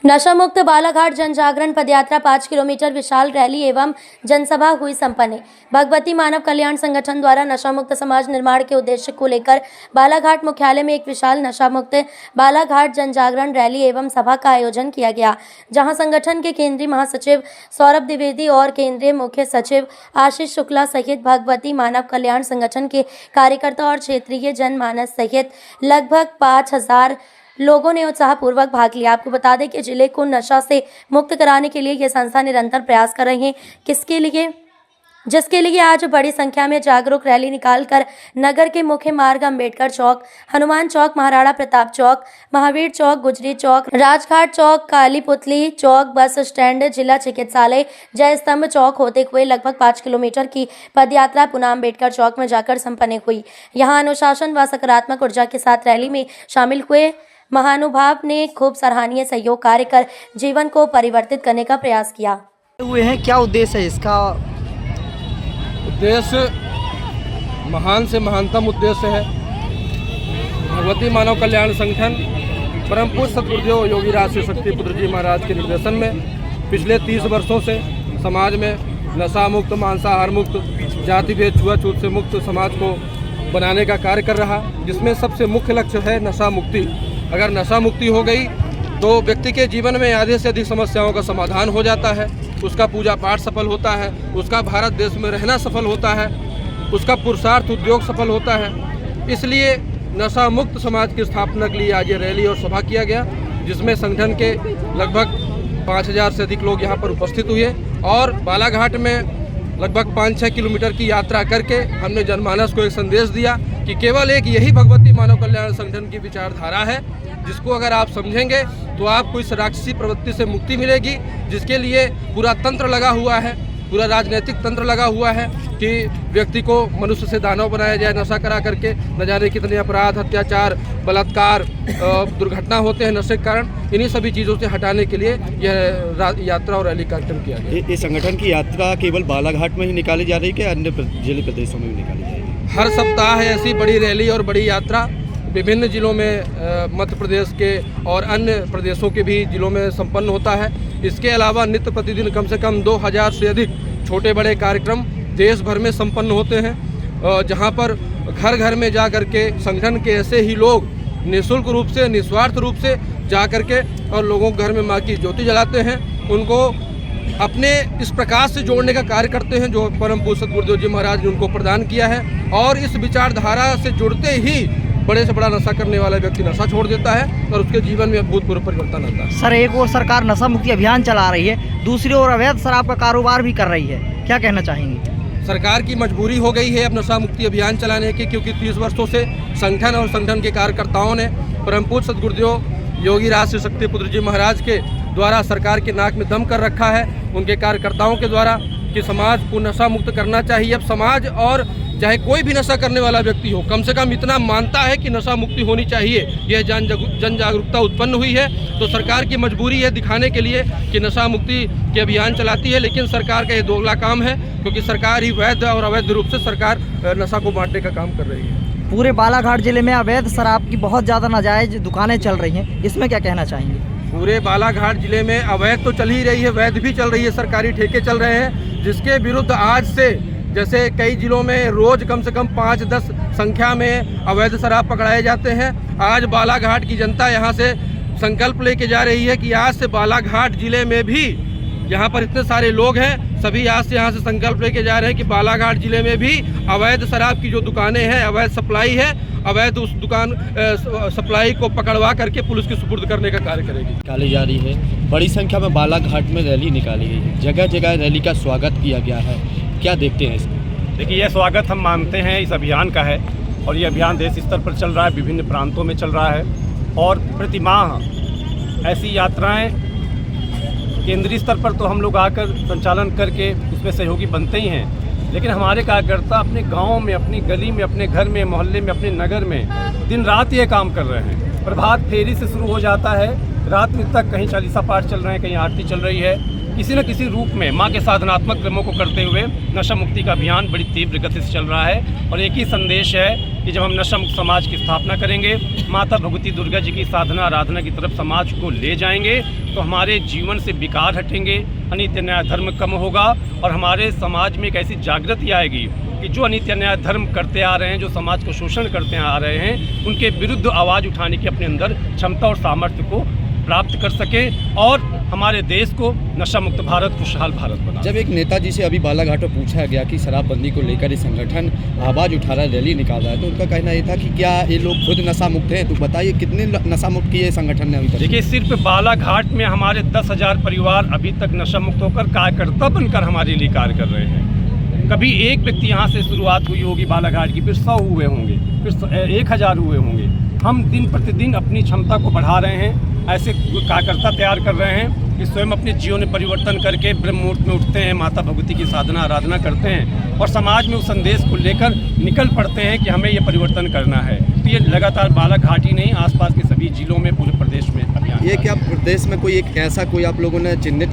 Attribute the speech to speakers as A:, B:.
A: नशा मुक्त बालाघाट जन जागरण पदयात्रा 5 किलोमीटर विशाल रैली एवं जनसभा हुई संपन्न। भगवती मानव कल्याण संगठन द्वारा नशा मुक्त समाज निर्माण के उद्देश्य को लेकर बालाघाट मुख्यालय में एक विशाल नशा मुक्त बालाघाट जन जागरण रैली एवं सभा का आयोजन किया गया, जहां संगठन के केंद्रीय महासचिव सौरभ द्विवेदी और केंद्रीय मुख्य सचिव आशीष शुक्ला सहित भगवती मानव कल्याण संगठन के कार्यकर्ता और क्षेत्रीय जनमानस सहित लगभग 5000 लोगों ने उत्साहपूर्वक भाग लिया। आपको बता दें कि जिले को नशा से मुक्त कराने के लिए यह संस्था निरंतर प्रयास कर रही है, जिसके लिए आज बड़ी संख्या में जागरूक रैली निकालकर नगर के मुख्य मार्ग अंबेडकर चौक, हनुमान चौक, महाराणा प्रताप चौक, महावीर चौक, गुजरी चौक, राजघाट चौक, काली पुतली चौक, बस स्टैंड, जिला चिकित्सालय, जय स्तंभ चौक होते हुए लगभग 5 किलोमीटर की पदयात्रा पुनः अंबेडकर चौक में जाकर संपन्न हुई। यहाँ अनुशासन व सकारात्मक ऊर्जा के साथ रैली में शामिल हुए महानुभाव ने खूब सराहनीय सहयोग कार्य कर जीवन को परिवर्तित करने का प्रयास किया।
B: हुए हैं, क्या उद्देश्य है इसका?
C: उद्देश्य महान से महानतम उद्देश्य है। भगवती मानव कल्याण संगठन परम पूज्य सद्गुरुदेव योगी राज शिव शक्ति पुत्र जी महाराज के निर्देशन में पिछले 30 वर्षों से समाज में नशा मुक्त, मांसाहार मुक्त, जाति भेद छुआछूत से मुक्त समाज को बनाने का कार्य कर रहा, जिसमें सबसे मुख्य लक्ष्य है नशा मुक्ति। अगर नशा मुक्ति हो गई तो व्यक्ति के जीवन में आधे से अधिक समस्याओं का समाधान हो जाता है, उसका पूजा पाठ सफल होता है, उसका भारत देश में रहना सफल होता है, उसका पुरुषार्थ उद्योग सफल होता है। इसलिए नशा मुक्त समाज की स्थापना के लिए आज ये रैली और सभा किया गया, जिसमें संगठन के लगभग 5000 से अधिक लोग यहाँ पर उपस्थित हुए और बालाघाट में लगभग 5-6 किलोमीटर की यात्रा करके हमने जनमानस को एक संदेश दिया कि केवल एक यही भगवती मानव कल्याण संगठन की विचारधारा है, जिसको अगर आप समझेंगे तो आपको इस राक्षसी प्रवृत्ति से मुक्ति मिलेगी, जिसके लिए पूरा तंत्र लगा हुआ है, पूरा राजनीतिक तंत्र लगा हुआ है कि व्यक्ति को मनुष्य से दानव बनाया जाए, नशा करा करके न जाने कितने अपराध, अत्याचार, बलात्कार, दुर्घटना होते हैं नशे के कारण। इन्हीं सभी चीज़ों से हटाने के लिए यह यात्रा और रैली कार्यक्रम किया गया।
D: इस संगठन की यात्रा केवल बालाघाट में ही निकाली जा रही है कि अन्य जिले प्रदेशों में भी निकाली जाएगी?
C: हर सप्ताह ऐसी बड़ी रैली और बड़ी यात्रा विभिन्न जिलों में मध्य प्रदेश के और अन्य प्रदेशों के भी जिलों में संपन्न होता है। इसके अलावा नित्य प्रतिदिन कम से कम 2000 से अधिक छोटे बड़े कार्यक्रम देश भर में संपन्न होते हैं, जहां पर घर घर में जा करके संगठन के ऐसे ही लोग निःशुल्क रूप से, निस्वार्थ रूप से जा करके और लोगों के घर में माँ की ज्योति जलाते हैं, उनको अपने इस प्रकाश से जोड़ने का कार्य करते हैं जो परम पूज्य सद्गुरुदेव जी महाराज ने उनको प्रदान किया है। और इस विचारधारा से जुड़ते ही बड़े से बड़ा नशा करने वाला व्यक्ति नशा छोड़ देता है और उसके जीवन में अभूतपूर्व परिवर्तन आता है।
B: सर, एक ओर सरकार नशा मुक्ति अभियान चला रही है, दूसरी ओर अवैध शराब का कारोबार भी कर रही है, क्या कहना चाहेंगे?
C: सरकार की मजबूरी हो गई है अब नशा मुक्ति अभियान चलाने की, क्योंकि 30 वर्षों से संगठन और संगठन के कार्यकर्ताओं ने परम पूज्य सद्गुरुदेव योगी राज शिव शक्ति पुत्र जी महाराज के द्वारा सरकार के नाक में दम कर रखा है, उनके कार्यकर्ताओं के द्वारा, कि समाज को नशा मुक्त करना चाहिए। अब समाज और चाहे कोई भी नशा करने वाला व्यक्ति हो, कम से कम इतना मानता है कि नशा मुक्ति होनी चाहिए। यह जन जागरूकता उत्पन्न हुई है, तो सरकार की मजबूरी है दिखाने के लिए कि नशा मुक्ति के अभियान चलाती है, लेकिन सरकार का ये दोगला काम है, क्योंकि सरकार ही वैध और अवैध रूप से सरकार नशा को बांटने का काम कर रही है।
B: पूरे बालाघाट जिले में अवैध शराब की बहुत ज़्यादा नाजायज दुकानें चल रही हैं, इसमें क्या कहना चाहेंगे?
C: पूरे बालाघाट जिले में अवैध तो चल ही रही है, वैध भी चल रही है, सरकारी ठेके चल रहे हैं, जिसके विरुद्ध आज से जैसे कई जिलों में रोज कम से कम 5-10 संख्या में अवैध शराब पकड़ाए जाते हैं। आज बालाघाट की जनता यहाँ से संकल्प लेके जा रही है कि आज से बालाघाट जिले में भी, यहाँ पर इतने सारे लोग हैं, सभी आज से यहाँ से संकल्प लेके जा रहे हैं कि बालाघाट जिले में भी अवैध शराब की जो दुकानें हैं, अवैध सप्लाई है, अवैध उस दुकान सप्लाई को पकड़वा करके पुलिस के सुपुर्द करने का कार्य करेगी।
D: निकाली जा रही है, बड़ी संख्या में बालाघाट में रैली निकाली गई है, जगह जगह रैली का स्वागत किया गया है, क्या देखते हैं इसको?
E: देखिए, यह स्वागत हम मानते हैं इस अभियान का है, और ये अभियान देश स्तर पर चल रहा है, विभिन्न प्रांतों में चल रहा है, और प्रतिमाह ऐसी यात्राएं केंद्रीय स्तर पर तो हम लोग आकर संचालन करके उसमें सहयोगी बनते ही हैं, लेकिन हमारे कार्यकर्ता अपने गाँव में, अपनी गली में, अपने घर में, मोहल्ले में, अपने नगर में दिन रात ये काम कर रहे हैं। प्रभात फेरी से शुरू हो जाता है, रात में तक कहीं चालीसा पाठ चल रहे हैं, कहीं आरती चल रही है, किसी न किसी रूप में माँ के साधनात्मक क्रमों को करते हुए नशा मुक्ति का अभियान बड़ी तीव्र गति से चल रहा है। और एक ही संदेश है कि जब हम नशा मुक्त समाज की स्थापना करेंगे, माता भगवती दुर्गा जी की साधना आराधना की तरफ समाज को ले जाएंगे, तो हमारे जीवन से विकार हटेंगे, अनित्य न्याय धर्म कम होगा और हमारे समाज में एक ऐसी जागृति आएगी कि जो अनित्य न्याय धर्म करते आ रहे हैं, जो समाज को शोषण करते आ रहे हैं, उनके विरुद्ध आवाज़ उठाने की अपने अंदर क्षमता और सामर्थ्य को प्राप्त कर सके और हमारे देश को नशा मुक्त भारत, खुशहाल भारत बना।
D: जब एक नेताजी से अभी बालाघाट में पूछा गया कि शराबबंदी को लेकर ये संगठन आवाज़ उठा रहा है, रैली निकाल रहा है, तो उनका कहना ये था कि क्या ये लोग खुद नशा मुक्त हैं? तो बताइए कितने नशा मुक्त किए संगठन ने अभी तक?
E: देखिए, सिर्फ बालाघाट में हमारे 10,000 परिवार अभी तक नशा मुक्त होकर कार्यकर्ता बनकर हमारे लिए कार्य कर रहे हैं। कभी एक व्यक्ति यहाँ से शुरुआत हुई होगी बालाघाट की, फिर 100 हुए होंगे, फिर 1000 हुए होंगे। हम दिन प्रतिदिन अपनी क्षमता को बढ़ा रहे हैं, ऐसे कार्यकर्ता तैयार कर रहे हैं कि स्वयं अपने जीवन में परिवर्तन करके ब्रह्म मुहूर्त में उठते हैं, माता भगवती की साधना आराधना करते हैं और समाज में उस संदेश को लेकर निकल पड़ते हैं कि हमें ये परिवर्तन करना है। तो ये लगातार बालाघाट ही नहीं, आसपास के सभी जिलों में, पूरे प्रदेश में अभियान।
D: ये क्या प्रदेश में कोई एक ऐसा कोई आप लोगों ने चिन्हित